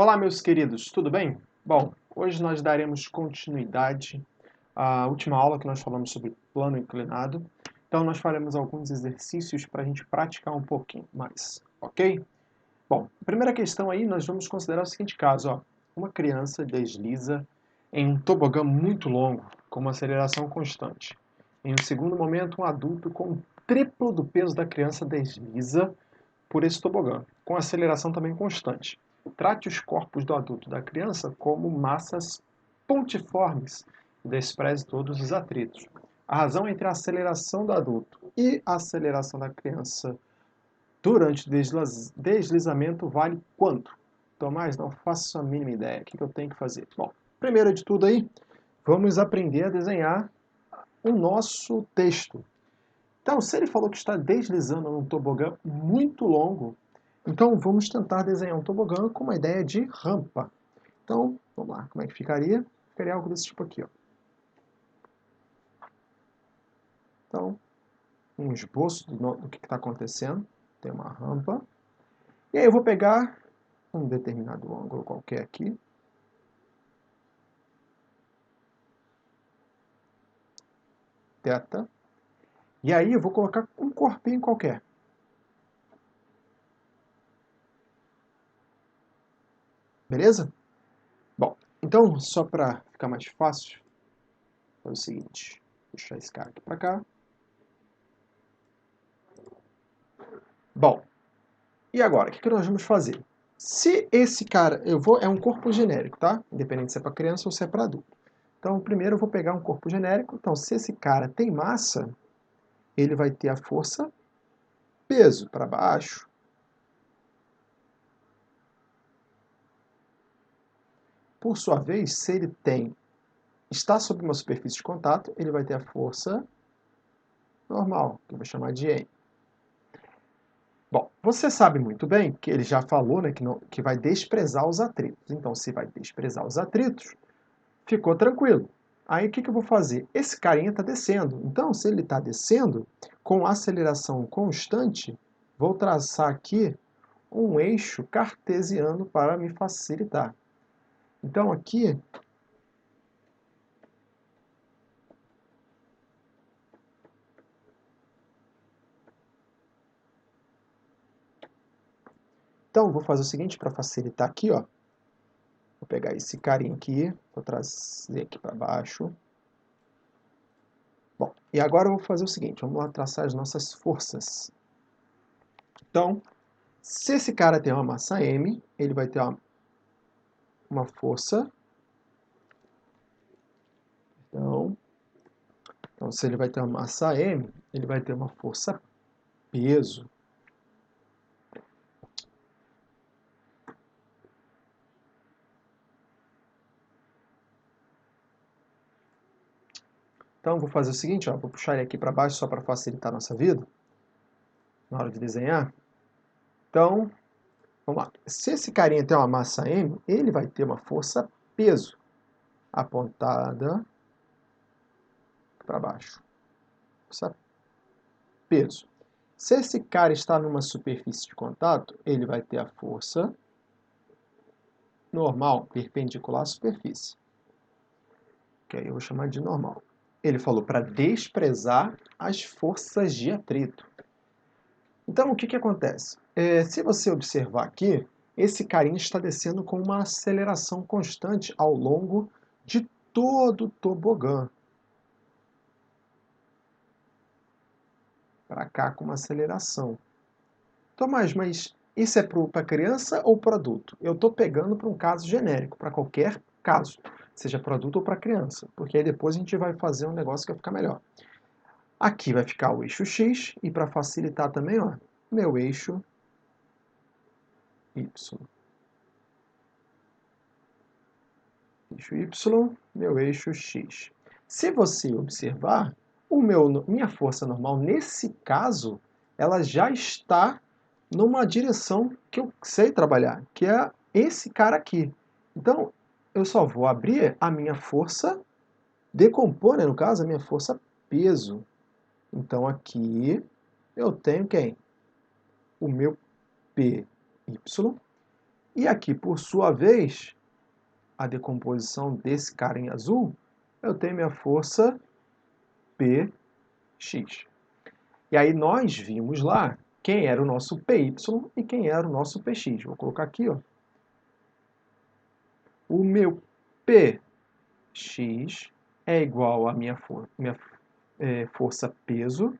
Olá, meus queridos, tudo bem? Bom, hoje nós daremos continuidade à última aula que nós falamos sobre plano inclinado. Então, nós faremos alguns exercícios para a gente praticar um pouquinho mais, ok? Bom, a primeira questão aí, nós vamos considerar o seguinte caso, ó. Uma criança desliza em um tobogã muito longo, com uma aceleração constante. Em um segundo momento, um adulto com o triplo do peso da criança desliza por esse tobogã, com aceleração também constante. Trate os corpos do adulto e da criança como massas pontiformes e despreze todos os atritos. A razão entre a aceleração do adulto e a aceleração da criança durante o deslizamento vale quanto? Tomás, não faço a mínima ideia. O que eu tenho que fazer? Bom, primeiro de tudo aí, vamos aprender a desenhar o nosso texto. Então, se ele falou que está deslizando num tobogã muito longo, então vamos tentar desenhar um tobogã com uma ideia de rampa. Então, vamos lá, como é que ficaria? Ficaria algo desse tipo aqui, ó. Então, um esboço do que está acontecendo. Tem uma rampa. E aí eu vou pegar um determinado ângulo qualquer aqui. Θ. E aí eu vou colocar um corpinho qualquer. Beleza? Bom, então, só para ficar mais fácil, é o seguinte. Puxar esse cara aqui para cá. Bom, e agora, o que nós vamos fazer? Se esse cara, é um corpo genérico, tá? Independente se é para criança ou se é para adulto. Então, primeiro eu vou pegar um corpo genérico. Então, se esse cara tem massa, ele vai ter a força peso para baixo. Por sua vez, se ele está sobre uma superfície de contato, ele vai ter a força normal, que eu vou chamar de N. Bom, você sabe muito bem que ele já falou, né, que vai desprezar os atritos. Então, se vai desprezar os atritos, ficou tranquilo. Aí o que eu vou fazer? Esse carinha está descendo. Então, se ele está descendo, com aceleração constante, vou traçar aqui um eixo cartesiano para me facilitar. Então, aqui, vou fazer o seguinte para facilitar aqui, ó. Vou pegar esse carinha aqui, vou trazer aqui para baixo. Bom, e agora eu vou fazer o seguinte, vamos lá traçar as nossas forças. Então, se esse cara tem uma massa M, ele vai ter uma força. Então, se ele vai ter uma massa M, ele vai ter uma força peso. Então, vou fazer o seguinte, ó, vou puxar ele aqui para baixo só para facilitar a nossa vida, na hora de desenhar. Então, vamos lá. Se esse carinha tem uma massa M, ele vai ter uma força peso apontada para baixo. Força peso. Se esse cara está numa superfície de contato, ele vai ter a força normal, perpendicular à superfície. Que aí eu vou chamar de normal. Ele falou para desprezar as forças de atrito. Então, o que acontece? Se você observar aqui, esse carinha está descendo com uma aceleração constante ao longo de todo o tobogã. Para cá com uma aceleração. Tomás, mas isso é para criança ou para adulto? Eu estou pegando para um caso genérico, para qualquer caso, seja para adulto ou para criança, porque aí depois a gente vai fazer um negócio que vai ficar melhor. Aqui vai ficar o eixo X, e para facilitar também, ó, meu eixo Y. Eixo Y, meu eixo X. Se você observar, minha força normal, nesse caso, ela já está numa direção que eu sei trabalhar, que é esse cara aqui. Então, eu só vou abrir a minha força, decompor, né, no caso, a minha força peso. Então, aqui eu tenho quem? O meu PY. E aqui, por sua vez, a decomposição desse cara em azul, eu tenho minha força Px. E aí nós vimos lá quem era o nosso Py e quem era o nosso Px. Vou colocar aqui, ó. O meu Px é igual à minha força peso,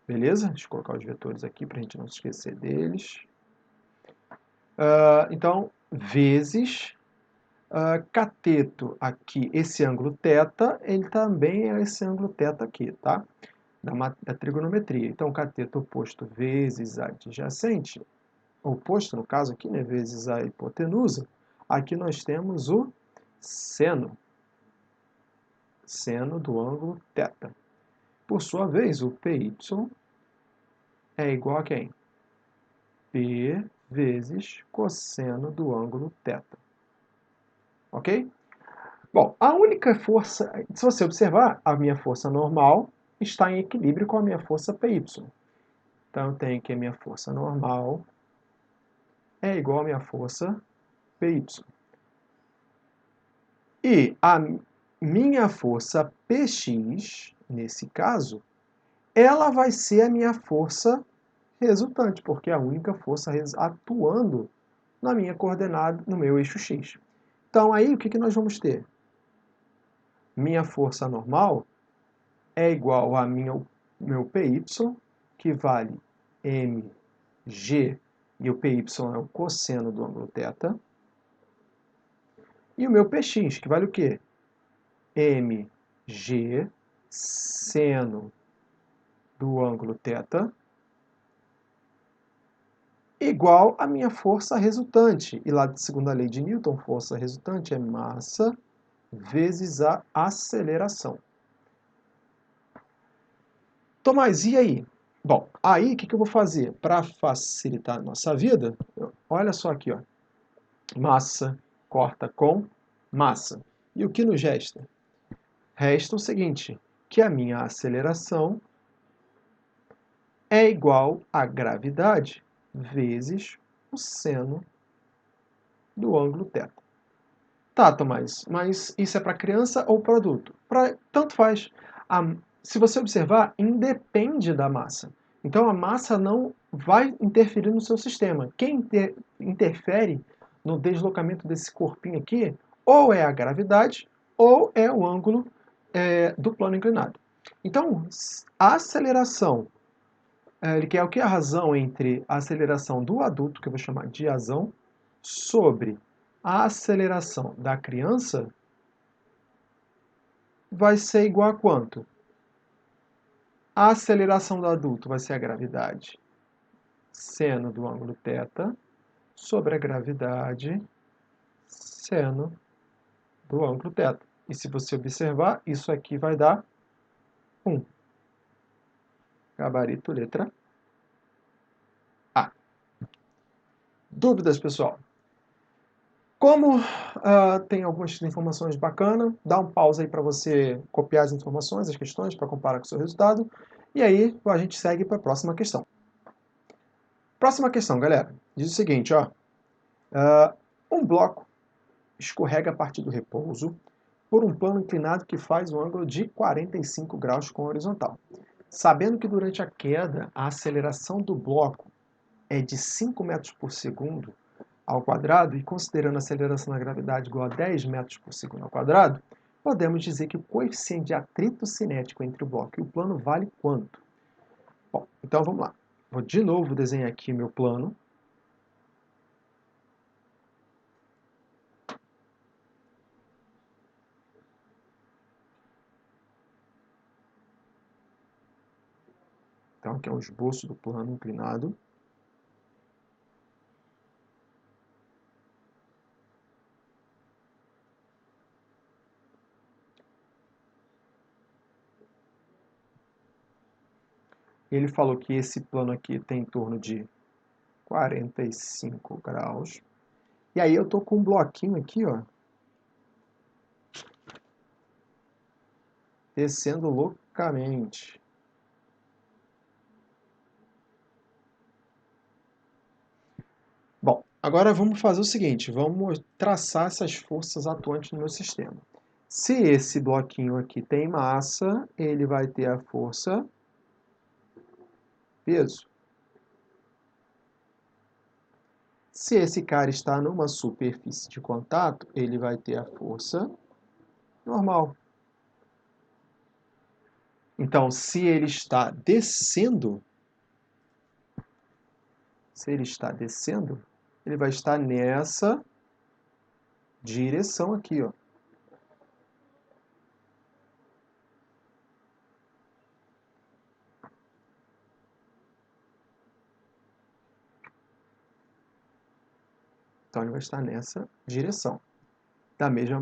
beleza? Deixa eu colocar os vetores aqui para a gente não se esquecer deles. Então, vezes cateto aqui, esse ângulo θ, ele também é esse ângulo θ aqui, tá? Da trigonometria. Então, cateto oposto vezes adjacente, oposto no caso aqui, né, vezes a hipotenusa, aqui nós temos o seno do ângulo θ. Por sua vez, o PY é igual a quem? P vezes cosseno do ângulo θ. Ok? Bom, a única força, se você observar, a minha força normal está em equilíbrio com a minha força PY. Então, eu tenho que a minha força normal é igual à minha força PY. E a minha força Px, nesse caso, ela vai ser a minha força resultante, porque é a única força atuando na minha coordenada, no meu eixo x. Então, aí, o que nós vamos ter? Minha força normal é igual a meu PY, que vale mg, e o PY é o cosseno do ângulo θ, e o meu Px, que vale o quê? mg seno do ângulo θ, igual à minha força resultante. E lá de segunda lei de Newton, força resultante é massa vezes a aceleração. Tomás, e aí? Bom, aí o que eu vou fazer? Para facilitar a nossa vida, olha só aqui, ó. Massa corta com massa. E o que nos resta? Resta o seguinte, que a minha aceleração é igual a gravidade vezes o seno do ângulo θ. Tá, Tomás, mas isso é para criança ou para adulto? Tanto faz. Se você observar, independe da massa. Então a massa não vai interferir no seu sistema. Quem interfere no deslocamento desse corpinho aqui, ou é a gravidade, ou é o ângulo do plano inclinado. Então, a aceleração, que é o que? A razão entre a aceleração do adulto, que eu vou chamar de azão, sobre a aceleração da criança, vai ser igual a quanto? A aceleração do adulto vai ser a gravidade seno do ângulo θ sobre a gravidade seno do ângulo θ. E se você observar, isso aqui vai dar 1. Gabarito letra A. Dúvidas, pessoal? Como tem algumas informações bacanas, dá um pause aí para você copiar as informações, as questões, para comparar com o seu resultado. E aí a gente segue para a próxima questão. Próxima questão, galera. Diz o seguinte, ó. Um bloco escorrega a partir do repouso por um plano inclinado que faz um ângulo de 45 graus com a horizontal. Sabendo que durante a queda a aceleração do bloco é de 5 metros por segundo ao quadrado e considerando a aceleração da gravidade igual a 10 metros por segundo ao quadrado, podemos dizer que o coeficiente de atrito cinético entre o bloco e o plano vale quanto? Bom, então vamos lá. Vou de novo desenhar aqui meu plano. Então, aqui é um esboço do plano inclinado. Ele falou que esse plano aqui tem em torno de 45 graus. E aí eu estou com um bloquinho aqui, ó, descendo loucamente. Bom, Agora vamos fazer o seguinte, vamos traçar essas forças atuantes no meu sistema. Se esse bloquinho aqui tem massa, ele vai ter a força peso. Se esse cara está numa superfície de contato, ele vai ter a força normal. Então, se ele está descendo, ele vai estar nessa direção aqui, ó. Então, ele vai estar nessa direção. Do mesmo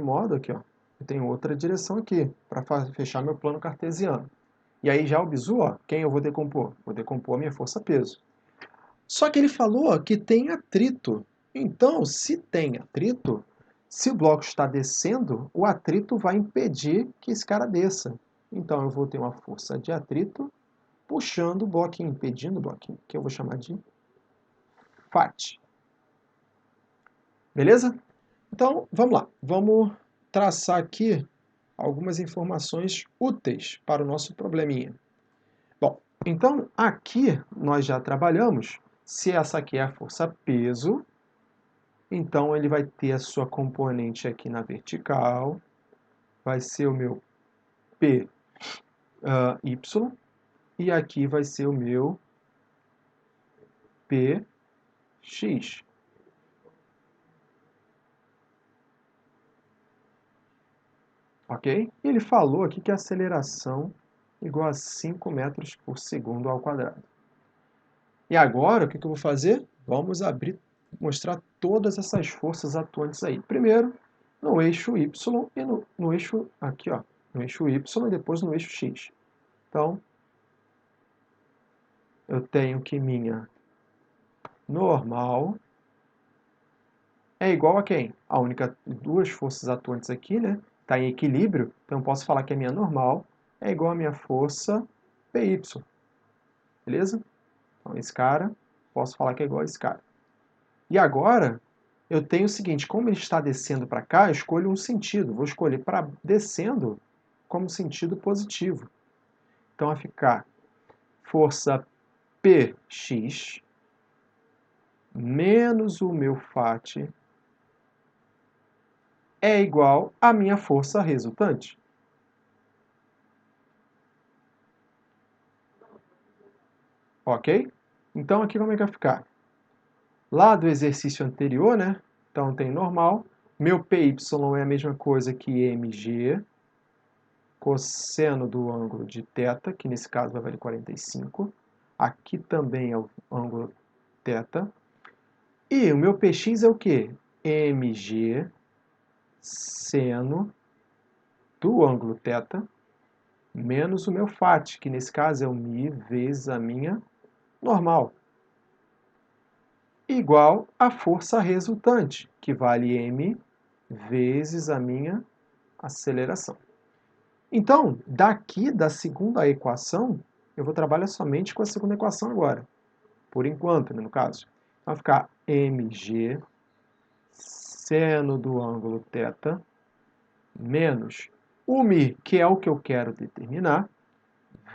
modo, aqui, ó, eu tenho outra direção aqui, para fechar meu plano cartesiano. E aí já o bizu, ó, quem eu vou decompor? Vou decompor a minha força-peso. Só que ele falou que tem atrito. Então, se tem atrito, se o bloco está descendo, o atrito vai impedir que esse cara desça. Então, eu vou ter uma força de atrito puxando o bloquinho, impedindo o bloquinho, que eu vou chamar de FAT. Beleza? Então, vamos lá. Vamos traçar aqui algumas informações úteis para o nosso probleminha. Bom, então aqui nós já trabalhamos. Se essa aqui é a força peso, então ele vai ter a sua componente aqui na vertical, vai ser o meu PY, e aqui vai ser o meu PX. Ok? E ele falou aqui que a aceleração é igual a 5 metros por segundo ao quadrado. E agora, o que eu vou fazer? Vamos mostrar todas essas forças atuantes aí. Primeiro, no eixo Y e no eixo, aqui ó, no eixo Y e depois no eixo X. Então, eu tenho que minha normal é igual a quem? A única duas forças atuantes aqui, né? Está em equilíbrio, então eu posso falar que a minha normal é igual à minha força PY. Beleza? Então esse cara, posso falar que é igual a esse cara. E agora, eu tenho o seguinte, como ele está descendo para cá, eu escolho um sentido. Vou escolher para descendo como sentido positivo. Então vai ficar força Px menos o meu Fat é igual à minha força resultante. Ok? Então aqui como é que vai ficar? Lá do exercício anterior, né? Então tem normal. Meu PY é a mesma coisa que mg cosseno do ângulo de θ, que nesse caso vai valer 45. Aqui também é o ângulo θ. E o meu px é o quê? mg seno do ângulo θ menos o meu φ, que nesse caso é o μ vezes a minha normal, igual à força resultante, que vale m vezes a minha aceleração. Então, daqui da segunda equação, eu vou trabalhar somente com a segunda equação agora, por enquanto, né, no caso. Então, vai ficar mg seno do ângulo θ menos o μ, que é o que eu quero determinar,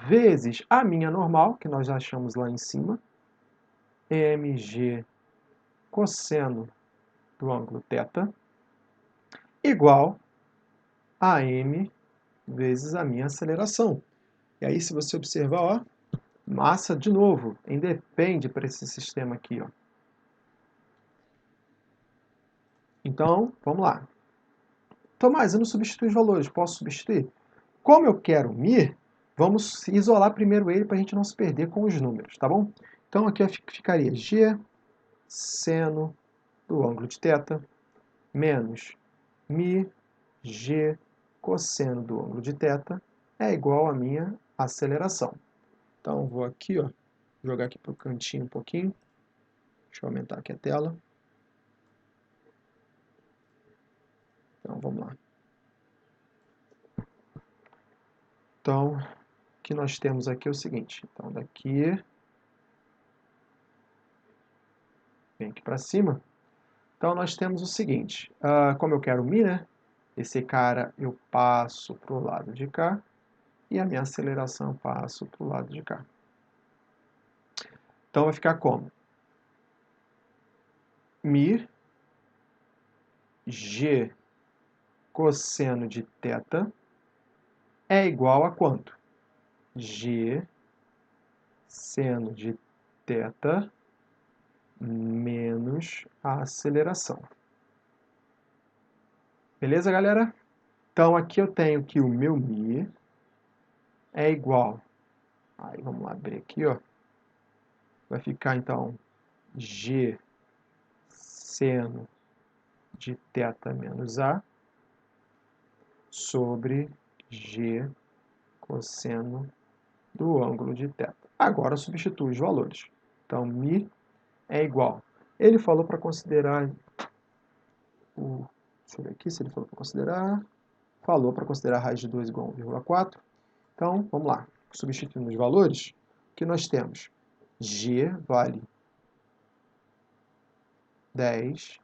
vezes a minha normal, que nós já achamos lá em cima, mg cosseno do ângulo θ, igual a m vezes a minha aceleração. E aí, se você observar, ó, massa, de novo, independe para esse sistema aqui, ó. Então, vamos lá. Tomás, eu não substituo os valores, posso substituir? Como eu quero μ, vamos isolar primeiro ele para a gente não se perder com os números, tá bom? Então aqui ficaria g seno do ângulo de θ menos μ g cosseno do ângulo de θ é igual à minha aceleração. Então vou aqui, ó, jogar aqui para o cantinho um pouquinho. Deixa eu aumentar aqui a tela. Então vamos lá. Então, o que nós temos aqui é o seguinte. Então daqui vem aqui para cima. Então, nós temos o seguinte, como eu quero μ, né? Esse cara eu passo para o lado de cá, e a minha aceleração eu passo para o lado de cá. Então, vai ficar como? μ g cosseno de θ é igual a quanto? G seno de θ menos a aceleração. Beleza, galera? Então, aqui eu tenho que o meu μ é igual... Aí, vamos lá abrir aqui, ó. Vai ficar, então, G seno de θ menos A sobre G cosseno do ângulo de θ. Agora, substitui os valores. Então, μ é igual. Ele falou para considerar o... Deixa eu ver aqui se ele falou para considerar. Falou para considerar raiz de 2 igual a 1,4. Então, vamos lá. Substituindo os valores, o que nós temos? G vale 10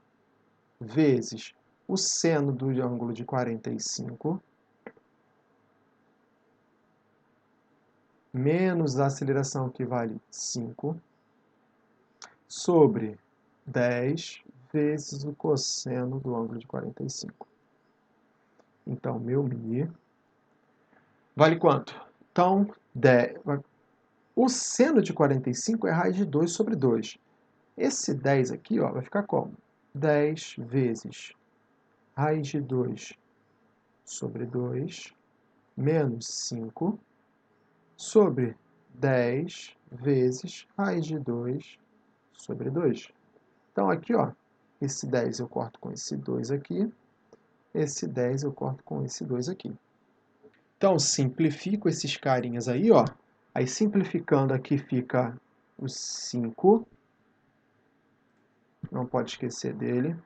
vezes o seno do ângulo de 45 menos a aceleração, que vale 5, sobre 10 vezes o cosseno do ângulo de 45. Então, meu μ vale quanto? Então, 10. O seno de 45 é raiz de 2 sobre 2. Esse 10 aqui, ó, vai ficar como? 10 vezes raiz de 2 sobre 2 menos 5 sobre 10 vezes raiz de 2 sobre 2. Então, aqui, ó, esse 10 eu corto com esse 2 aqui, esse 10 eu corto com esse 2 aqui. Então, simplifico esses carinhas aí, ó. Aí, simplificando aqui, fica o 5. Não pode esquecer dele.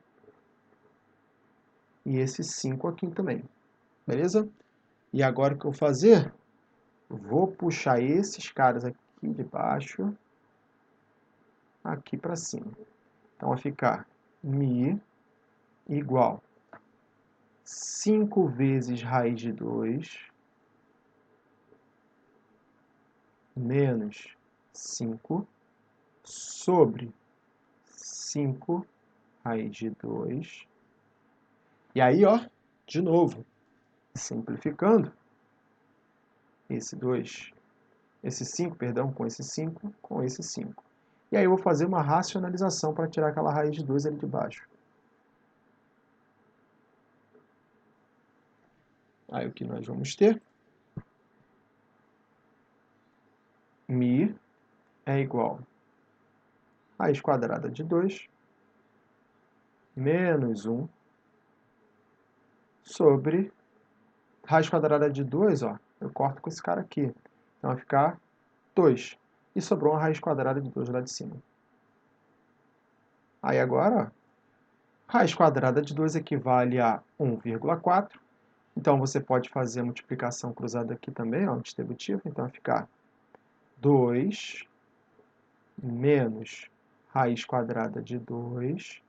E esse 5 aqui também. Beleza? E agora o que eu vou fazer? Vou puxar esses caras aqui de baixo aqui para cima. Então, vai ficar μ igual 5 vezes raiz de 2 menos 5 sobre 5 raiz de 2. E aí, ó, de novo, simplificando, esse 2, esse 5, perdão, com esse 5, com esse 5. E aí eu vou fazer uma racionalização para tirar aquela raiz de 2 ali de baixo. Aí o que nós vamos ter? μ é igual a raiz quadrada de 2 menos 1 sobre raiz quadrada de 2, ó, eu corto com esse cara aqui. Então vai ficar 2. E sobrou uma raiz quadrada de 2 lá de cima. Aí agora, ó, raiz quadrada de 2 equivale a 1,4. Então você pode fazer a multiplicação cruzada aqui também, ó, distributiva. Então vai ficar 2 menos raiz quadrada de 2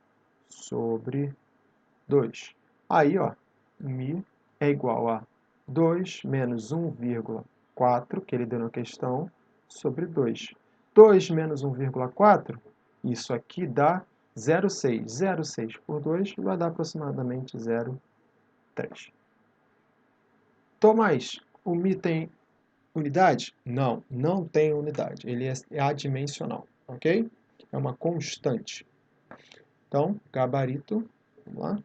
sobre 2. Aí, ó, μ é igual a 2 menos 1,4, que ele deu na questão, sobre 2. 2 menos 1,4, isso aqui dá 0,6. 0,6 por 2 vai dar aproximadamente 0,3. Tomás, o μ tem unidade? Não, não tem unidade. Ele é adimensional, ok? É uma constante. Então, gabarito, vamos lá.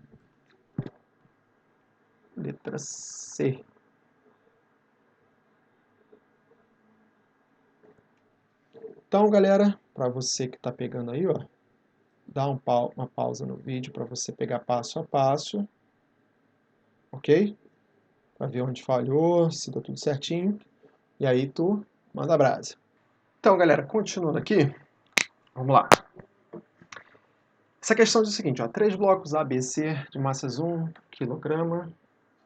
Letra C. Então, galera, para você que está pegando aí, ó, dá uma pausa no vídeo para você pegar passo a passo, ok? Para ver onde falhou, se deu tudo certinho. E aí tu manda brasa. Então, galera, continuando aqui, vamos lá. Essa questão diz o seguinte, ó, 3 blocos A, B, C de massas 1 kg,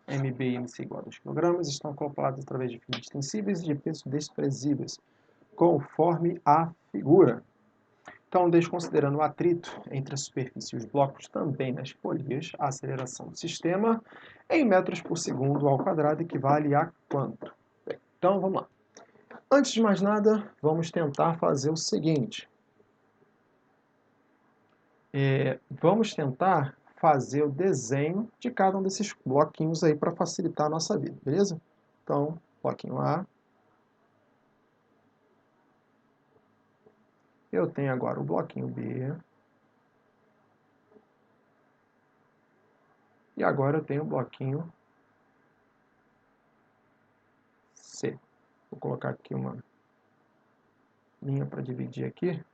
MB e MC igual a 2 kg, estão acoplados através de fios extensíveis e de pesos desprezíveis, conforme a figura. Então, desconsiderando o atrito entre a superfície e os blocos, também nas polias, a aceleração do sistema em metros por segundo ao quadrado equivale a quanto? Bem, então, vamos lá. Antes de mais nada, vamos tentar fazer o seguinte. Vamos tentar fazer o desenho de cada um desses bloquinhos aí para facilitar a nossa vida, beleza? Então, bloquinho A. Eu tenho agora o bloquinho B. E agora eu tenho o bloquinho C. Vou colocar aqui uma linha para dividir aqui, para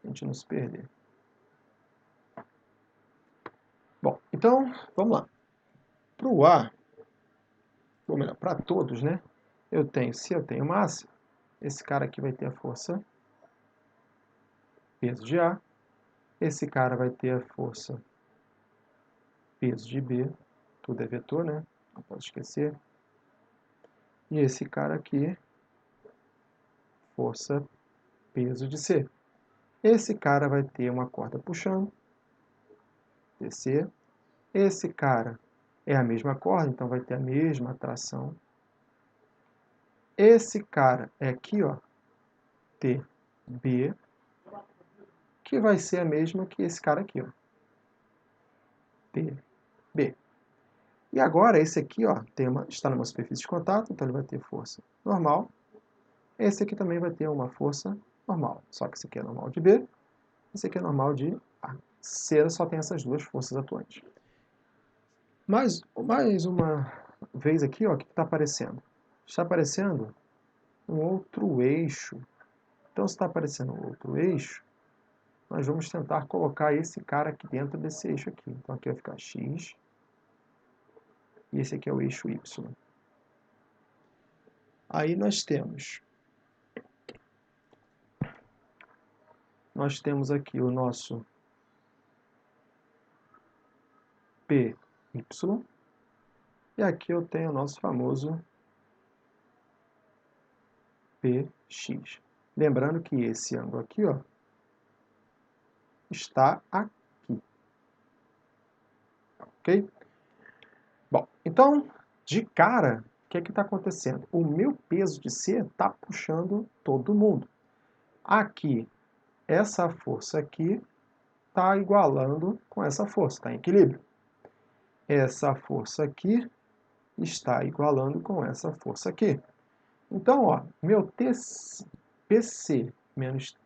a gente não se perder. Bom, então, vamos lá. Para o A, ou melhor, para todos, né? Se eu tenho massa, esse cara aqui vai ter a força peso de A. Esse cara vai ter a força peso de B. Tudo é vetor, né? Não pode esquecer. E esse cara aqui, força peso de C. Esse cara vai ter uma corda puxando, DC. Esse cara é a mesma corda, então vai ter a mesma tração. Esse cara é aqui, ó, TB, que vai ser a mesma que esse cara aqui, ó, TB. E agora esse aqui, ó, está numa superfície de contato, então ele vai ter força normal. Esse aqui também vai ter uma força normal, só que esse aqui é normal de B, esse aqui é normal de A. C só tem essas duas forças atuantes. Mais uma vez aqui, ó, o que está aparecendo? Está aparecendo um outro eixo. Então, se está aparecendo um outro eixo, nós vamos tentar colocar esse cara aqui dentro desse eixo aqui. Então, aqui vai ficar X. E esse aqui é o eixo Y. Aí nós temos aqui o nosso PY. E aqui eu tenho o nosso famoso PX. Lembrando que esse ângulo aqui, ó, está aqui. Ok? Bom, então, de cara, o que é que está acontecendo? O meu peso de C está puxando todo mundo. Aqui, essa força aqui está igualando com essa força, está em equilíbrio. Essa força aqui está igualando com essa força aqui. Então, ó, meu PC menos...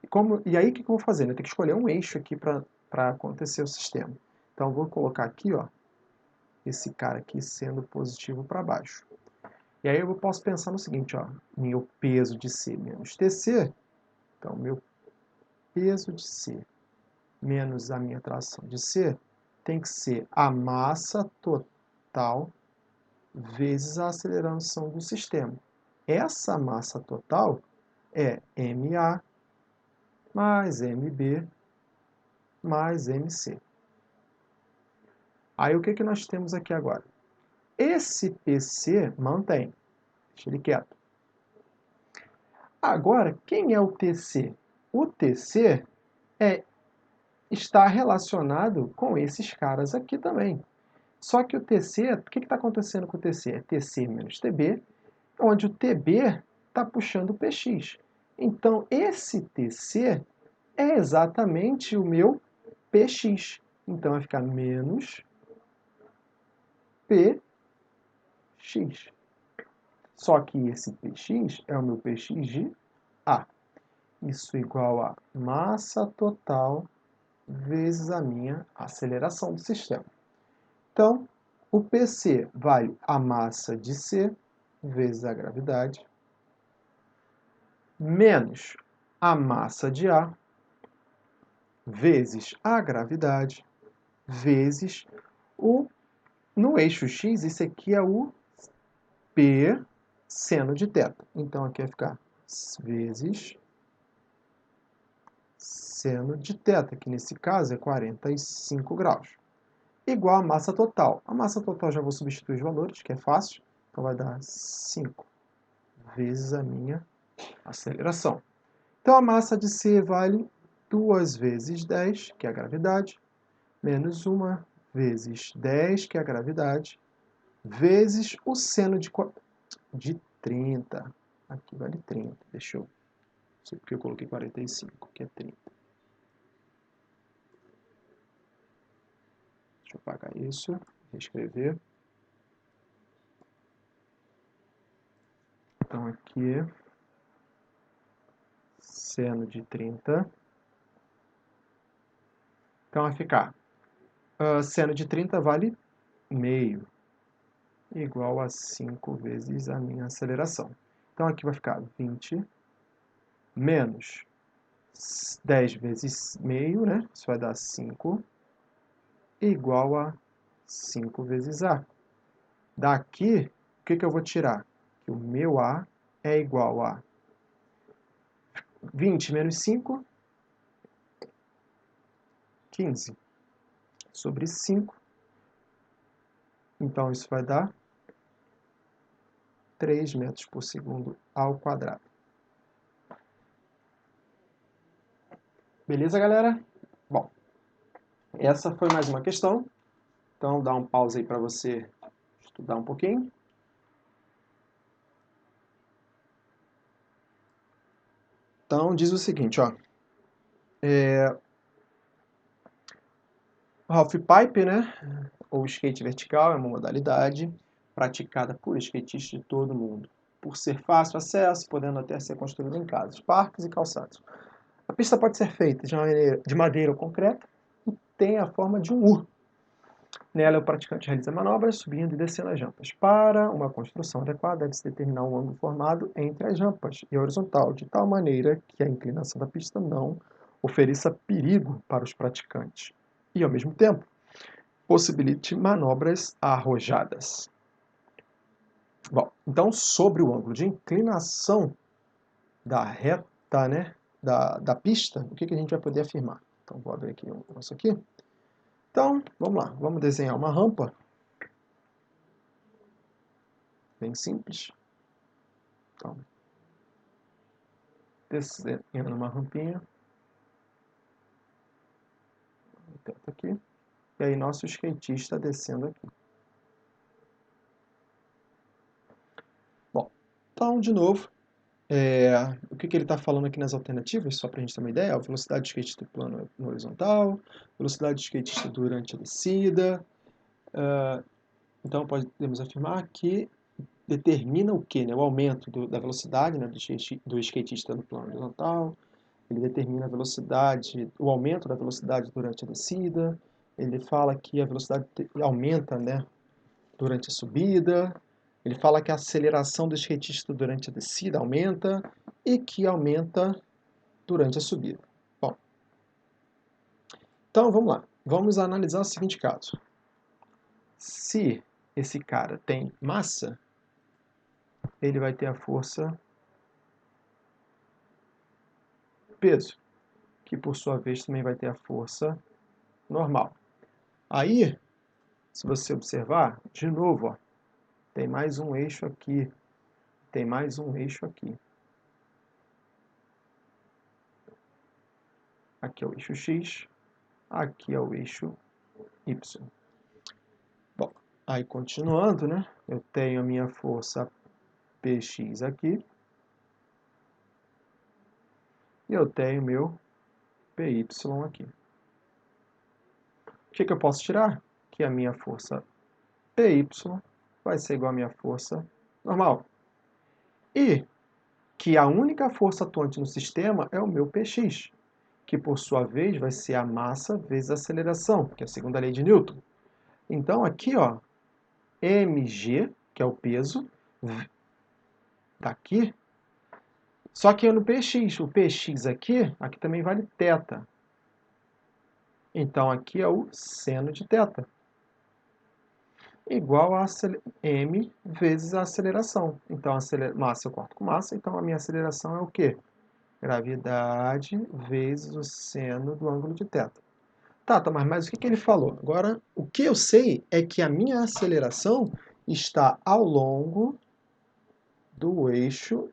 E aí, o que eu vou fazer? Eu tenho que escolher um eixo aqui para acontecer o sistema. Então, eu vou colocar aqui, ó, esse cara aqui sendo positivo para baixo. E aí eu posso pensar no seguinte, ó, meu peso de C menos TC, então meu peso de C menos a minha tração de C tem que ser a massa total vezes a aceleração do sistema. Essa massa total é MA mais MB mais MC. Aí o que que nós temos aqui agora? Esse PC mantém, deixa ele quieto. Agora, quem é o TC? O TC está relacionado com esses caras aqui também. Só que o TC, o que está acontecendo com o TC? É TC menos TB, onde o TB está puxando o PX. Então, esse TC é exatamente o meu PX. Então, vai ficar menos PX. Só que esse PX é o meu PX de A. Isso igual a massa total vezes a minha aceleração do sistema. Então, o PC vale a massa de C vezes a gravidade, menos a massa de A, vezes a gravidade, vezes no eixo X, esse aqui é o P seno de θ. Então, aqui vai ficar vezes seno de θ, que nesse caso é 45 graus. Igual a massa total. A massa total já vou substituir os valores, que é fácil. Então, vai dar 5 vezes a minha aceleração. Então, a massa de C vale 2 vezes 10, que é a gravidade, menos 1 vezes 10, que é a gravidade, vezes o seno de 30. Aqui vale 30, deixa eu... Não sei porque eu coloquei 45, que é 30. Deixa eu apagar isso, reescrever. Então aqui, seno de 30. Então vai ficar, seno de 30 vale meio, igual a 5 vezes a minha aceleração. Então aqui vai ficar 20 menos 10 vezes meio, né? Isso vai dar 5, igual a 5 vezes A. Daqui, o que eu vou tirar? Que o meu A é igual a 20 menos 5, 15, sobre 5. Então, isso vai dar 3 metros por segundo ao quadrado. Beleza, galera? Bom, essa foi mais uma questão. Então, dá um pause aí para você estudar um pouquinho. Então, diz o seguinte, ó. O half pipe, né, ou skate vertical, é uma modalidade praticada por skatistas de todo o mundo, por ser fácil acesso, podendo até ser construída em casas, parques e calçados. A pista pode ser feita de madeira ou concreto e tem a forma de um U. Nela, o praticante realiza manobras subindo e descendo as rampas. Para uma construção adequada, deve-se determinar um ângulo formado entre as rampas e a horizontal, de tal maneira que a inclinação da pista não ofereça perigo para os praticantes e, ao mesmo tempo, possibilite manobras arrojadas. Bom, então, sobre o ângulo de inclinação da reta, né, da pista, o que a gente vai poder afirmar? Então, vou abrir aqui um negócio aqui. Então, vamos lá, vamos desenhar uma rampa. Bem simples. Então, descendo uma rampinha. Tenta aqui. E aí, nosso skatista descendo aqui. Bom, então, de novo, o que ele está falando aqui nas alternativas, só para a gente ter uma ideia, a velocidade de skatista do plano no horizontal, velocidade de skatista durante a descida. Então, podemos afirmar que determina o quê? Né? O aumento da velocidade, né, do skatista no plano horizontal. Ele determina a velocidade, o aumento da velocidade durante a descida. Ele fala que a velocidade aumenta, né, durante a subida. Ele fala que a aceleração do skatista durante a descida aumenta e que aumenta durante a subida. Bom, então vamos lá. Vamos analisar o seguinte caso. Se esse cara tem massa, ele vai ter a força peso, que por sua vez também vai ter a força normal. Aí, se você observar, de novo, ó, tem mais um eixo aqui, tem mais um eixo aqui. Aqui é o eixo X, aqui é o eixo Y. Bom, aí continuando, né? Eu tenho a minha força Px aqui. E eu tenho meu Py aqui. O que eu posso tirar? Que a minha força Py vai ser igual à minha força normal. E que a única força atuante no sistema é o meu Px, que por sua vez vai ser a massa vezes a aceleração, que é a segunda lei de Newton. Então aqui, ó, mg, que é o peso, daqui, só que é no Px. O Px aqui também vale θ. Então aqui é o seno de θ, igual a m vezes a aceleração. Então, a massa eu corto com massa, então a minha aceleração é o quê? Gravidade vezes o seno do ângulo de θ. Tá, mas o que ele falou? Agora, o que eu sei é que a minha aceleração está ao longo do eixo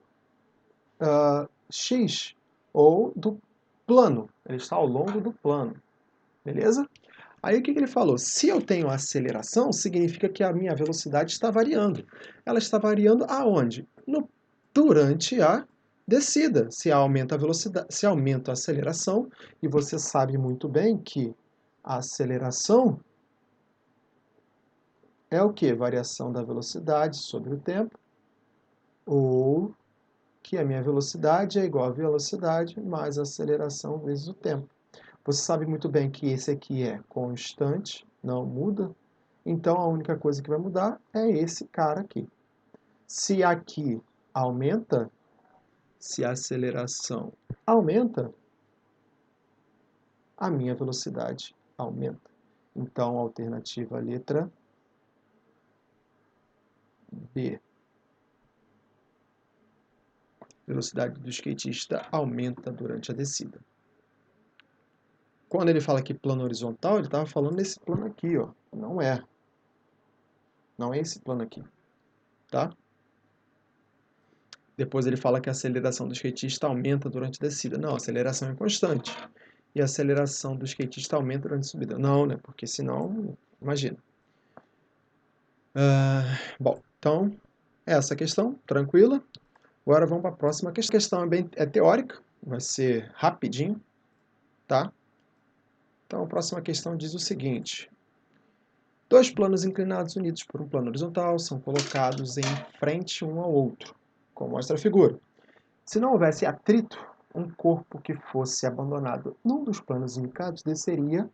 X, ou do plano. Ele está ao longo do plano. Beleza? Aí o que ele falou? Se eu tenho aceleração, significa que a minha velocidade está variando. Ela está variando aonde? Durante a descida. Se aumenta a velocidade, se aumenta a aceleração, e você sabe muito bem que a aceleração é o quê? Variação da velocidade sobre o tempo, ou que a minha velocidade é igual a velocidade mais a aceleração vezes o tempo. Você sabe muito bem que esse aqui é constante, não muda. Então, a única coisa que vai mudar é esse cara aqui. Se aqui aumenta, se a aceleração aumenta, a minha velocidade aumenta. Então, a alternativa letra B. Velocidade do skatista aumenta durante a descida. Quando ele fala aqui plano horizontal, ele estava falando nesse plano aqui, ó. Não é. Não é esse plano aqui, tá? Depois ele fala que a aceleração do skatista aumenta durante a descida. Não, a aceleração é constante. E a aceleração do skatista aumenta durante a subida. Não, né? Porque senão, imagina. Bom, então, essa questão, tranquila. Agora vamos para a próxima questão. A questão é teórica, vai ser rapidinho, tá? Então, a próxima questão diz o seguinte. Dois planos inclinados unidos por um plano horizontal são colocados em frente um ao outro, como mostra a figura. Se não houvesse atrito, um corpo que fosse abandonado num dos planos indicados desceria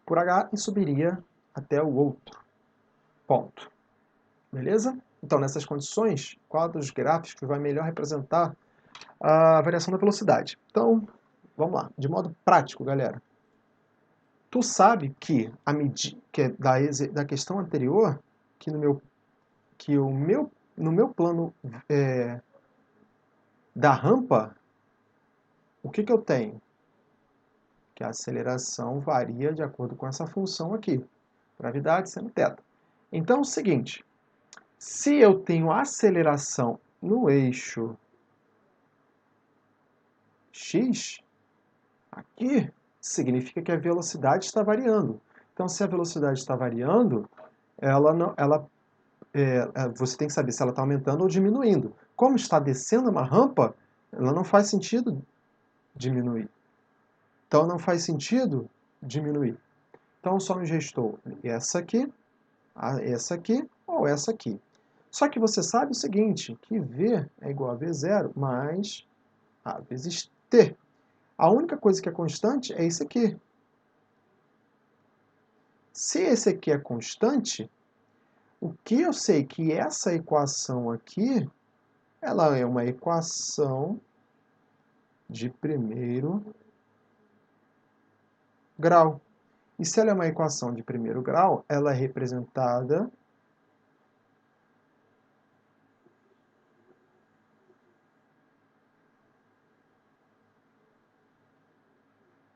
por H e subiria até o outro ponto. Beleza? Então, nessas condições, qual dos gráficos vai melhor representar a variação da velocidade? Então, vamos lá. De modo prático, galera. Tu sabe que, da questão anterior, que no meu plano da rampa, o que eu tenho? Que a aceleração varia de acordo com essa função aqui. Gravidade sendo θ. Então, é o seguinte. Se eu tenho aceleração no eixo x, aqui, significa que a velocidade está variando. Então, se a velocidade está variando, você tem que saber se ela está aumentando ou diminuindo. Como está descendo uma rampa, ela não faz sentido diminuir. Então, não faz sentido diminuir. Então, só nos restou essa aqui ou essa aqui. Só que você sabe o seguinte, que V é igual a V0 mais A vezes T. A única coisa que é constante é isso aqui. Se esse aqui é constante, o que eu sei que essa equação aqui, ela é uma equação de primeiro grau. E se ela é uma equação de primeiro grau, ela é representada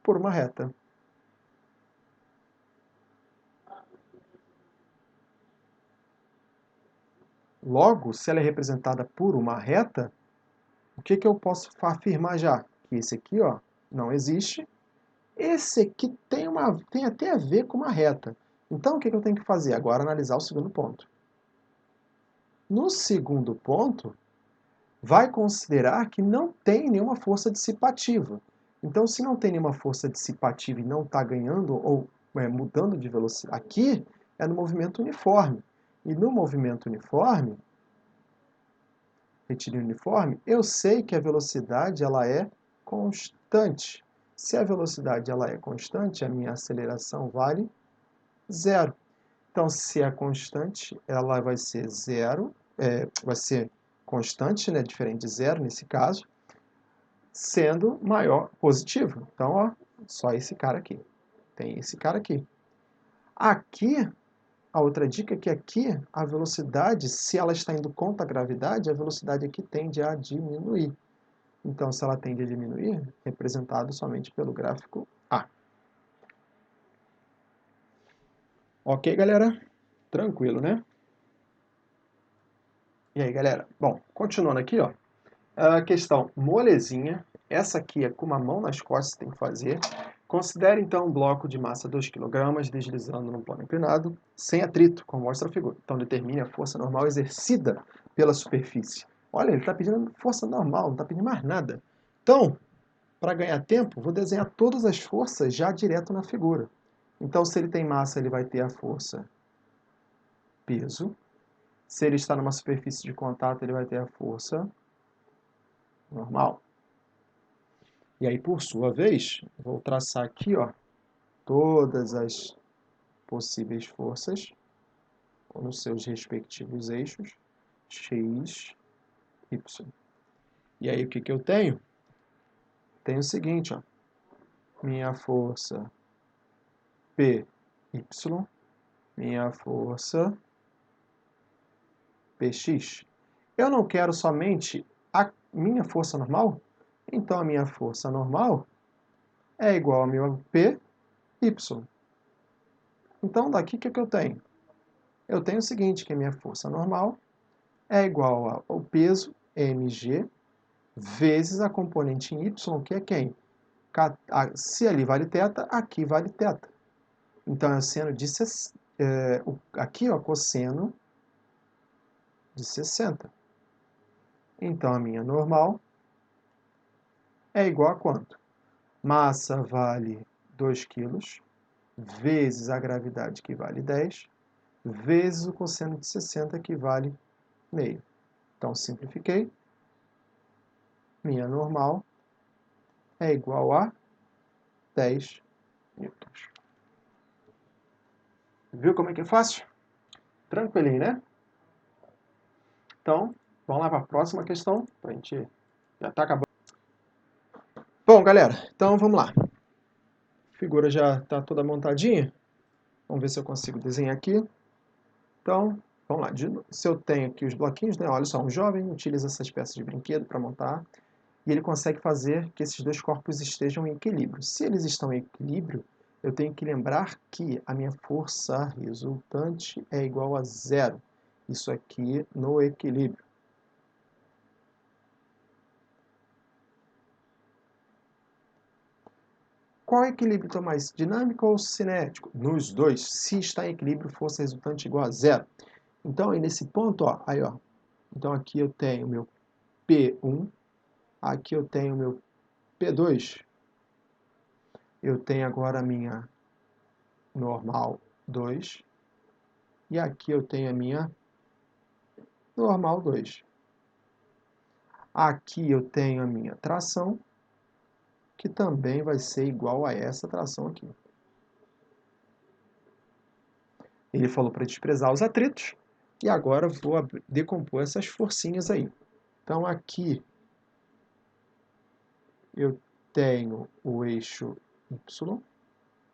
por uma reta. Logo, se ela é representada por uma reta, o que eu posso afirmar já? Que esse aqui, ó, não existe. Esse aqui tem até a ver com uma reta. Então, o que eu tenho que fazer? Agora, analisar o segundo ponto. No segundo ponto, vai considerar que não tem nenhuma força dissipativa. Então, se não tem nenhuma força dissipativa e não está ganhando ou mudando de velocidade, aqui é no movimento uniforme. E no movimento uniforme, retilíneo uniforme, eu sei que a velocidade ela é constante. Se a velocidade ela é constante, a minha aceleração vale zero. Então, se é constante, ela vai ser zero, vai ser constante, né, diferente de zero nesse caso, sendo maior positivo. Então, ó, só esse cara aqui. Tem esse cara aqui. Aqui, a outra dica é que aqui a velocidade, se ela está indo contra a gravidade, a velocidade aqui tende a diminuir. Então, se ela tende a diminuir, representado somente pelo gráfico A. Ok, galera? Tranquilo, né? E aí, galera? Bom, continuando aqui, ó. A questão molezinha. Essa aqui é com uma mão nas costas que tem que fazer. Considere então um bloco de massa 2 kg deslizando num plano inclinado, sem atrito, como mostra a figura. Então determine a força normal exercida pela superfície. Olha, ele está pedindo força normal, não está pedindo mais nada. Então, para ganhar tempo, vou desenhar todas as forças já direto na figura. Então, se ele tem massa, ele vai ter a força peso. Se ele está numa superfície de contato, ele vai ter a força normal. E aí, por sua vez, vou traçar aqui, ó, todas as possíveis forças nos seus respectivos eixos, x, y. E aí, o que eu tenho? Tenho o seguinte, ó, minha força P, y, minha força Px. Eu não quero somente a minha força normal, então a minha força normal é igual ao meu Py. Então, daqui o que eu tenho? Eu tenho o seguinte, que a minha força normal é igual ao peso mg vezes a componente em y, que é quem? Se ali vale θ, aqui vale θ. Então, é o seno de... aqui, ó, cosseno de 60. Então, a minha normal é igual a quanto? Massa vale 2 kg, vezes a gravidade, que vale 10, vezes o cosseno de 60, que vale meio. Então, simplifiquei. Minha normal é igual a 10 newtons. Viu como é que é fácil? Tranquilinho, né? Então, vamos lá para a próxima questão. A gente já está acabando. Bom, galera, então vamos lá. A figura já está toda montadinha. Vamos ver se eu consigo desenhar aqui. Então, vamos lá. Se eu tenho aqui os bloquinhos, né? Olha só, um jovem utiliza essas peças de brinquedo para montar e ele consegue fazer que esses dois corpos estejam em equilíbrio. Se eles estão em equilíbrio, eu tenho que lembrar que a minha força resultante é igual a zero. Isso aqui no equilíbrio. Qual é o equilíbrio então mais dinâmico ou cinético? Nos dois. Se está em equilíbrio, força resultante igual a zero. Então, aí nesse ponto, ó, aí, ó. Então aqui eu tenho meu P1, aqui eu tenho meu P2. Eu tenho agora a minha normal 2. E aqui eu tenho a minha normal 2. Aqui eu tenho a minha tração, que também vai ser igual a essa tração aqui. Ele falou para desprezar os atritos, e agora eu vou decompor essas forcinhas aí. Então aqui eu tenho o eixo Y,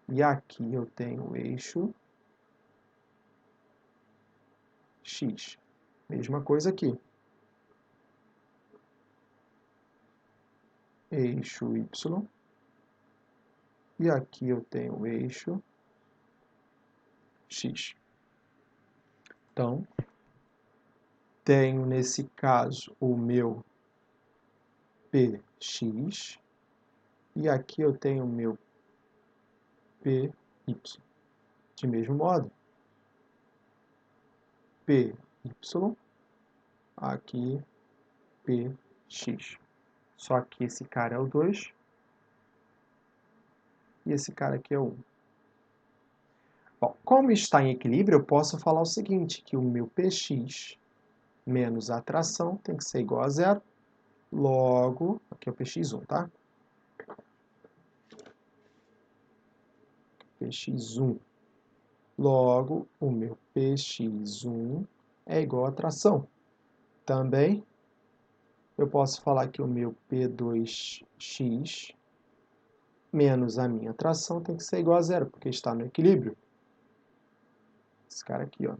e aqui eu tenho o eixo X. Mesma coisa aqui. Eixo Y. E aqui eu tenho o eixo X. Então, tenho nesse caso o meu PX. E aqui eu tenho o meu PY. De mesmo modo, PY, aqui PX. Só que esse cara é o 2 e esse cara aqui é o 1. Bom, como está em equilíbrio, eu posso falar o seguinte, que o meu PX menos a tração tem que ser igual a zero, logo, aqui é o PX1, tá? PX1, logo, o meu PX1 é igual a tração. Também, eu posso falar que o meu P2X menos a minha tração tem que ser igual a zero, porque está no equilíbrio. Esse cara aqui, ó.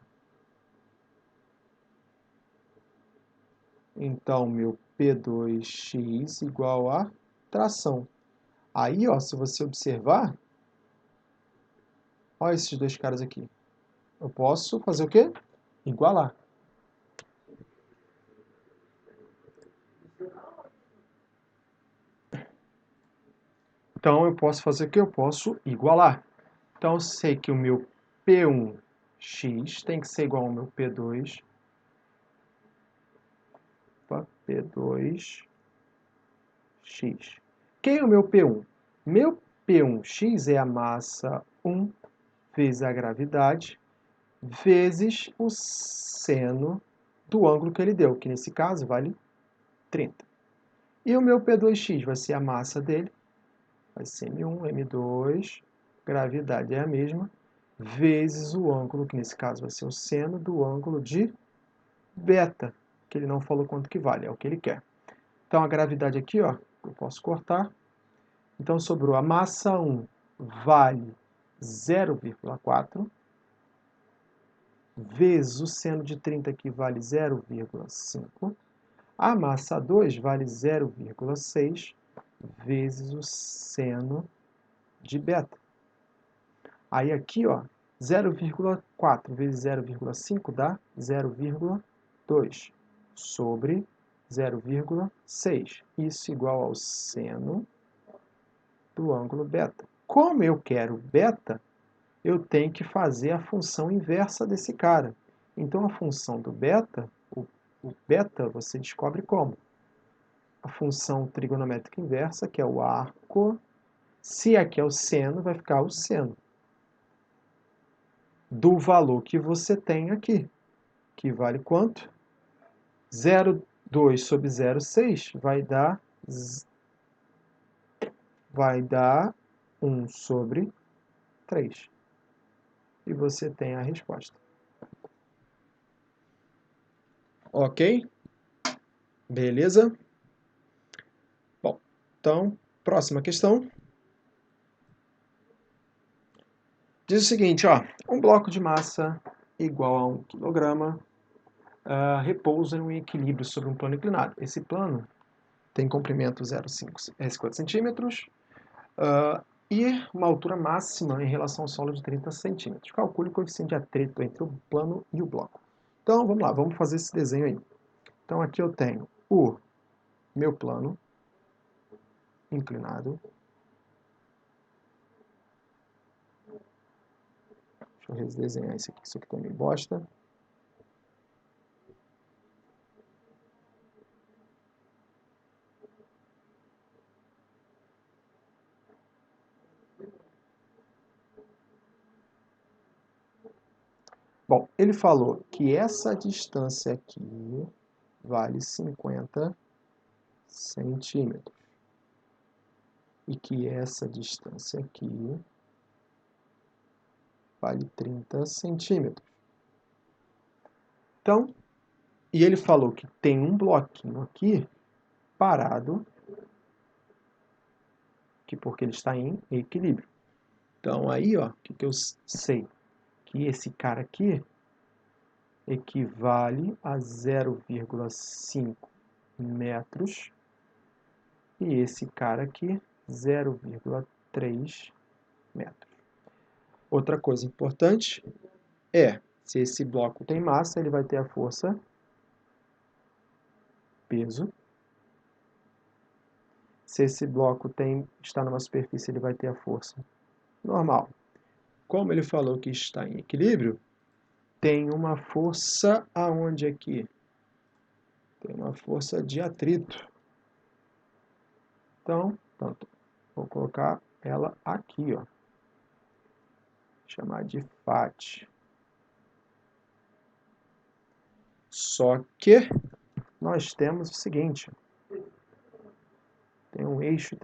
Então, meu P2x igual a tração. Aí, ó, se você observar, olha esses dois caras aqui. Eu posso fazer o quê? Igualar. Então, eu posso fazer o que? Eu posso igualar. Então, eu sei que o meu P1x tem que ser igual ao meu P2. P2x. Quem é o meu P1? Meu P1x é a massa 1 vezes a gravidade, vezes o seno do ângulo que ele deu, que nesse caso vale 30. E o meu P2x vai ser a massa dele, vai ser M1, M2, gravidade é a mesma, vezes o ângulo, que nesse caso vai ser o seno do ângulo de beta, que ele não falou quanto que vale, é o que ele quer. Então a gravidade aqui, ó, eu posso cortar. Então sobrou a massa 1 vale 0,4, vezes o seno de 30 que vale 0,5. A massa 2 vale 0,6 vezes o seno de beta. Aí aqui, ó, 0,4 vezes 0,5 dá 0,2 sobre 0,6. Isso igual ao seno do ângulo beta. Como eu quero beta, eu tenho que fazer a função inversa desse cara. Então, a função do beta, o beta, você descobre como? A função trigonométrica inversa, que é o arco. Se aqui é o seno, vai ficar o seno do valor que você tem aqui, que vale quanto? 0,2 sobre 0,6 vai dar 1 sobre 3. E você tem a resposta. Ok? Beleza? Bom, então, próxima questão. Diz o seguinte, ó, um bloco de massa igual a 1 kg repousa em um equilíbrio sobre um plano inclinado. Esse plano tem comprimento 0,50 centímetros e uma altura máxima em relação ao solo de 30 centímetros. Calcule o coeficiente de atrito entre o plano e o bloco. Então, vamos lá, vamos fazer esse desenho aí. Então, aqui eu tenho o meu plano inclinado. Deixa eu redesenhar isso aqui tá meio bosta. Bom, ele falou que essa distância aqui vale 50 centímetros. E que essa distância aqui vale 30 centímetros. Então, e ele falou que tem um bloquinho aqui parado, que porque ele está em equilíbrio. Então, aí, ó, o que eu sei? Que esse cara aqui equivale a 0,5 metros e esse cara aqui 0,3 metros. Outra coisa importante é, se esse bloco tem massa, ele vai ter a força peso. Se esse bloco está numa superfície, ele vai ter a força normal. Como ele falou que está em equilíbrio, tem uma força aonde aqui? Tem uma força de atrito. Então, vou colocar ela aqui, ó. Chamar de FAT. Só que nós temos o seguinte, tem um eixo,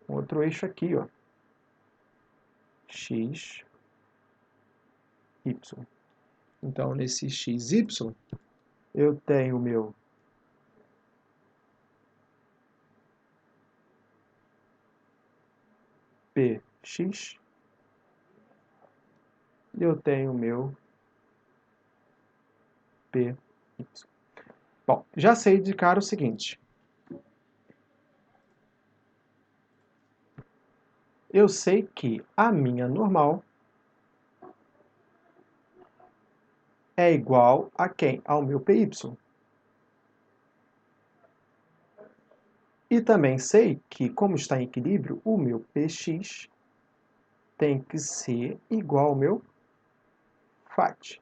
outro eixo aqui, ó. X, Y. Então, nesse XY, eu tenho o meu PX e eu tenho o meu PY. Bom, já sei de cara o seguinte. Eu sei que a minha normal é igual a quem? Ao meu PY. E também sei que, como está em equilíbrio, o meu px tem que ser igual ao meu FAT.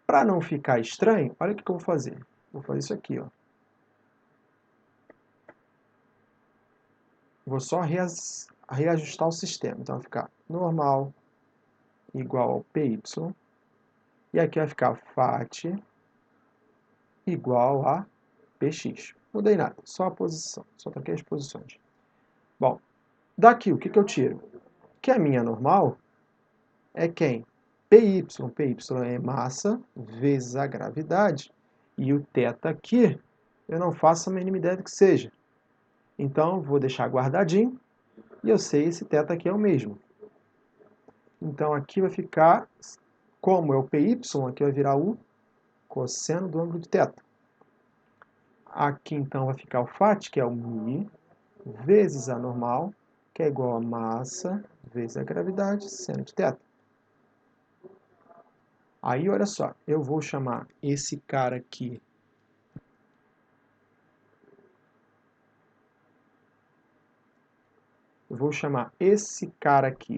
Para não ficar estranho, olha o que eu vou fazer. Vou fazer isso aqui, ó. Vou só reajustar o sistema. Então vai ficar normal igual ao PY. E aqui vai ficar FAT igual a PX. Não mudei nada, só a posição. Só troquei as posições. Bom, daqui o que eu tiro? Que a minha normal é quem? PY. PY é massa vezes a gravidade. E o θ aqui, eu não faço a mínima ideia do que seja. Então, vou deixar guardadinho. E eu sei esse θ aqui é o mesmo. Então, aqui vai ficar, como é o PY, aqui vai virar o cosseno do ângulo de θ. Aqui, então, vai ficar o FAT, que é o μ, vezes a normal, que é igual a massa vezes a gravidade, seno de θ. Aí, olha só, eu vou chamar esse cara aqui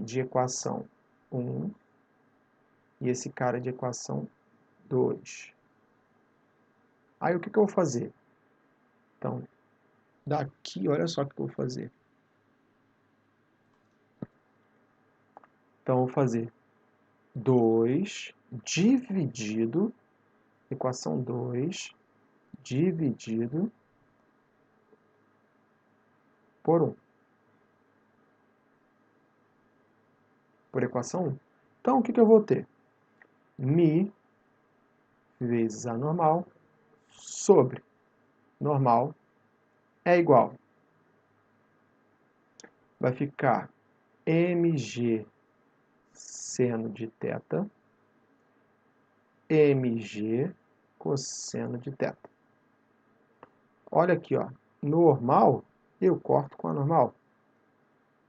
de equação 1 e esse cara de equação 2. Aí, o que eu vou fazer? Então, daqui, olha só o que eu vou fazer. Então, eu vou fazer 2 dividido, equação 2, dividido por 1. Por equação 1. Então, o que eu vou ter? μ vezes a normal sobre normal é igual. Vai ficar mg seno de θ, mg cosseno de θ. Olha aqui, ó. Normal, eu corto com a normal.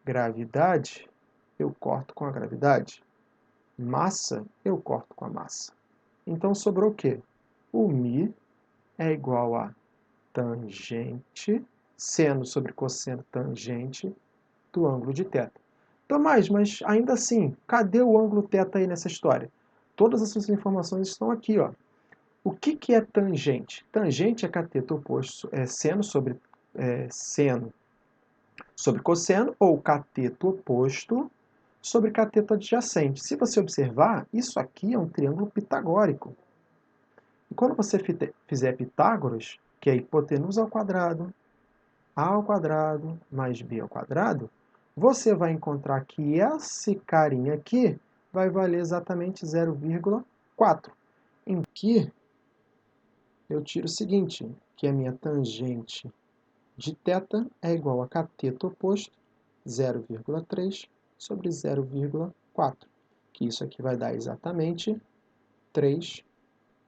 Gravidade, eu corto com a gravidade. Massa, eu corto com a massa. Então, sobrou o quê? O μ é igual a tangente, seno sobre cosseno tangente do ângulo de θ. Tomás, mas ainda assim, cadê o ângulo θ aí nessa história? Todas essas informações estão aqui, ó. O que é tangente? Tangente é cateto oposto, é seno sobre cosseno, ou cateto oposto sobre cateto adjacente. Se você observar, isso aqui é um triângulo pitagórico. E quando você fizer Pitágoras, que é hipotenusa ao quadrado, a ao quadrado mais b ao quadrado, você vai encontrar que esse carinha aqui vai valer exatamente 0,4. Em que eu tiro o seguinte, que a minha tangente de θ é igual a cateto oposto, 0,3 sobre 0,4, que isso aqui vai dar exatamente 3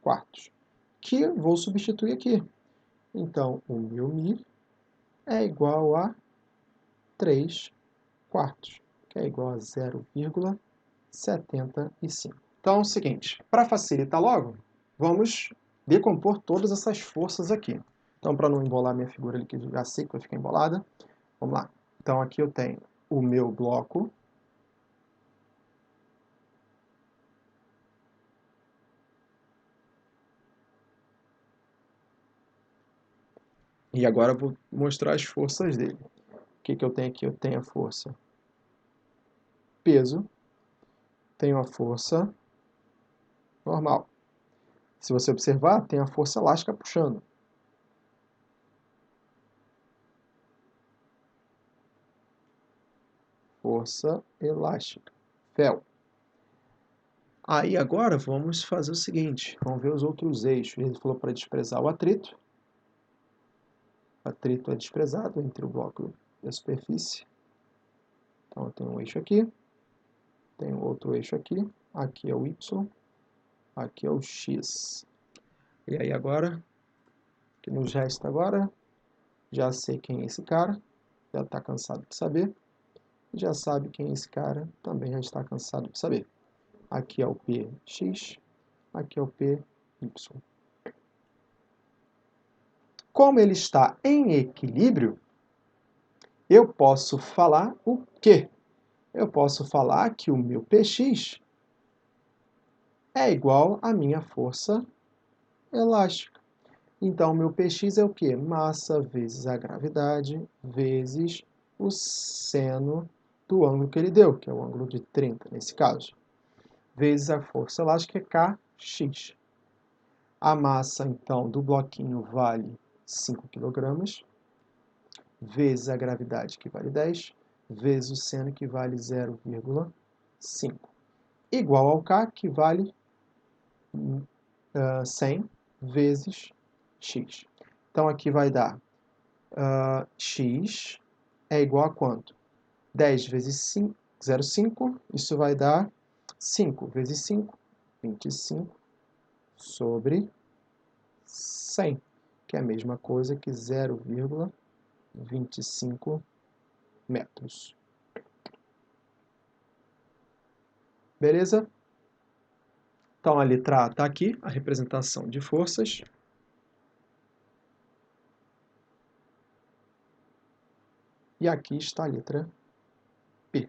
quartos, que eu vou substituir aqui. Então, o meu μ é igual a 3 quartos, que é igual a 0,75. Então é o seguinte, para facilitar logo, vamos decompor todas essas forças aqui. Então, para não embolar minha figura ali, que eu já sei que vai ficar embolada, vamos lá. Então, aqui eu tenho o meu bloco. E agora eu vou mostrar as forças dele. O que eu tenho aqui? Eu tenho a força peso, tenho a força normal. Se você observar, tem a força elástica puxando. Força elástica, Fel. Aí agora vamos fazer o seguinte, vamos ver os outros eixos. Ele falou para desprezar o atrito. O atrito é desprezado entre o bloco e a superfície. Então eu tenho um eixo aqui, tenho outro eixo aqui, aqui é o Y, aqui é o X. E aí agora, o que nos resta agora? Já sei quem é esse cara, já está cansado de saber. Já sabe quem é esse cara, também já está cansado de saber. Aqui é o PX, aqui é o PY. Como ele está em equilíbrio, eu posso falar o quê? Eu posso falar que o meu Px é igual à minha força elástica. Então, o meu Px é o quê? Massa vezes a gravidade vezes o seno do ângulo que ele deu, que é o ângulo de 30, nesse caso, vezes a força elástica, que é Kx. A massa, então, do bloquinho vale 5 kg, vezes a gravidade, que vale 10, vezes o seno, que vale 0,5, igual ao K, que vale 100 vezes x. Então, aqui vai dar x é igual a quanto? 10 vezes 5, 0,5, isso vai dar 5 vezes 5, 25 sobre 100, que é a mesma coisa que 0,25 metros. Beleza? Então, a letra A está aqui, a representação de forças. E aqui está a letra P.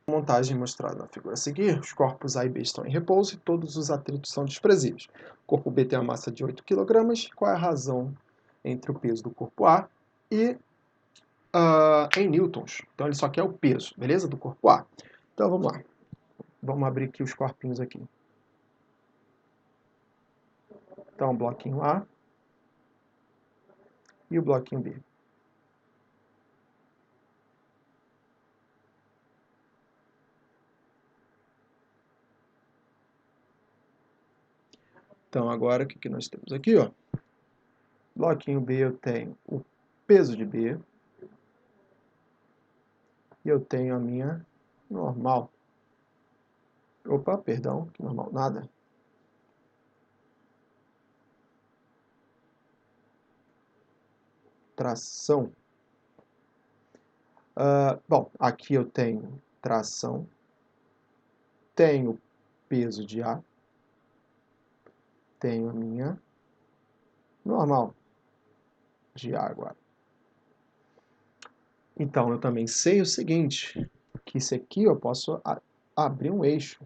Montagem mostrada na figura a seguir, os corpos A e B estão em repouso e todos os atritos são desprezíveis. O corpo B tem uma massa de 8 kg. Qual é a razão entre o peso do corpo A e em newtons? Então, ele só quer o peso, beleza? Do corpo A. Então, vamos lá. Vamos abrir aqui os corpinhos aqui. Então, o bloquinho A e o bloquinho B. Então, agora, o que nós temos aqui? Ó? Bloquinho B, eu tenho o peso de B e eu tenho a minha normal. Opa, perdão, que normal, nada. Tração. Bom, aqui eu tenho tração, tenho peso de A, tenho a minha normal de A agora. Então, eu também sei o seguinte, que isso aqui eu posso abrir um eixo.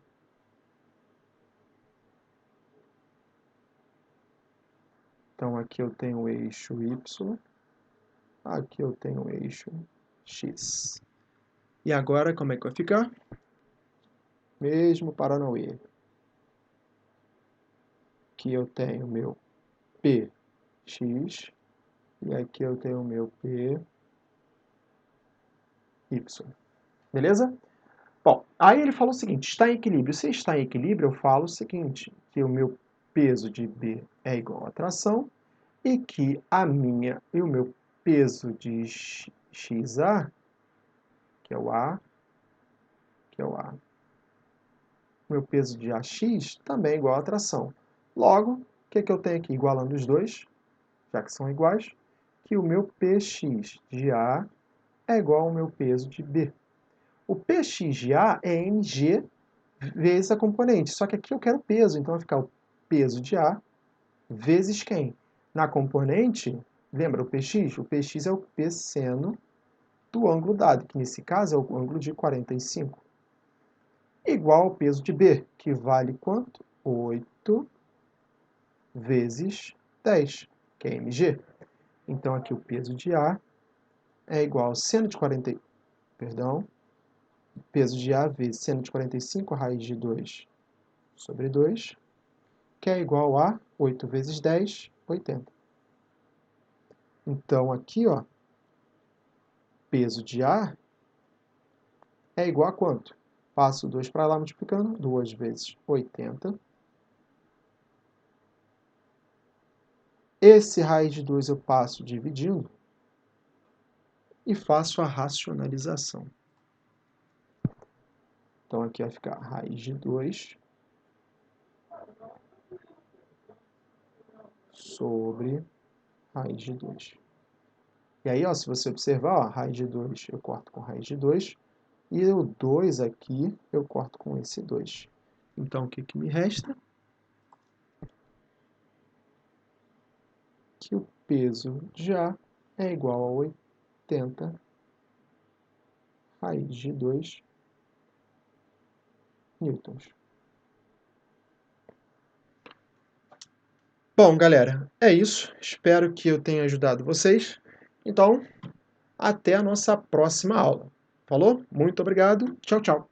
Então, aqui eu tenho o eixo Y, aqui eu tenho o eixo X. E agora, como é que vai ficar? Mesmo Paranauê. Aqui eu tenho o meu PX, e aqui eu tenho o meu PY. Beleza? Bom, aí ele falou o seguinte, está em equilíbrio. Se está em equilíbrio, eu falo o seguinte, que o meu peso de B é igual à tração e que a minha e o meu peso de XA, que é o A, meu peso de AX também é igual à tração. Logo, o que eu tenho aqui? Igualando os dois, já que são iguais, que o meu PX de A é igual ao meu peso de B. O PX de A é mg vezes a componente, só que aqui eu quero o peso, então vai ficar o peso de A vezes quem? Na componente, lembra o PX? O PX é o P seno do ângulo dado, que nesse caso é o ângulo de 45. Igual ao peso de B, que vale quanto? 8 vezes 10, que é mg. Então aqui o peso de A é igual ao seno de 40, perdão, peso de A vezes seno de 45, raiz de 2 sobre 2, que é igual a 8 vezes 10, 80. Então aqui, ó, peso de A é igual a quanto? Passo 2 para lá multiplicando, 2 vezes 80. Esse raiz de 2 eu passo dividindo e faço a racionalização. Então aqui vai ficar raiz de 2 sobre raiz de 2. E aí, ó, se você observar, ó, raiz de 2 eu corto com raiz de 2, e o 2 aqui eu corto com esse 2. Então, o que me resta? Que o peso de A é igual a 80 raiz de 2 newtons. Bom, galera, é isso. Espero que eu tenha ajudado vocês. Então, até a nossa próxima aula. Falou? Muito obrigado. Tchau, tchau.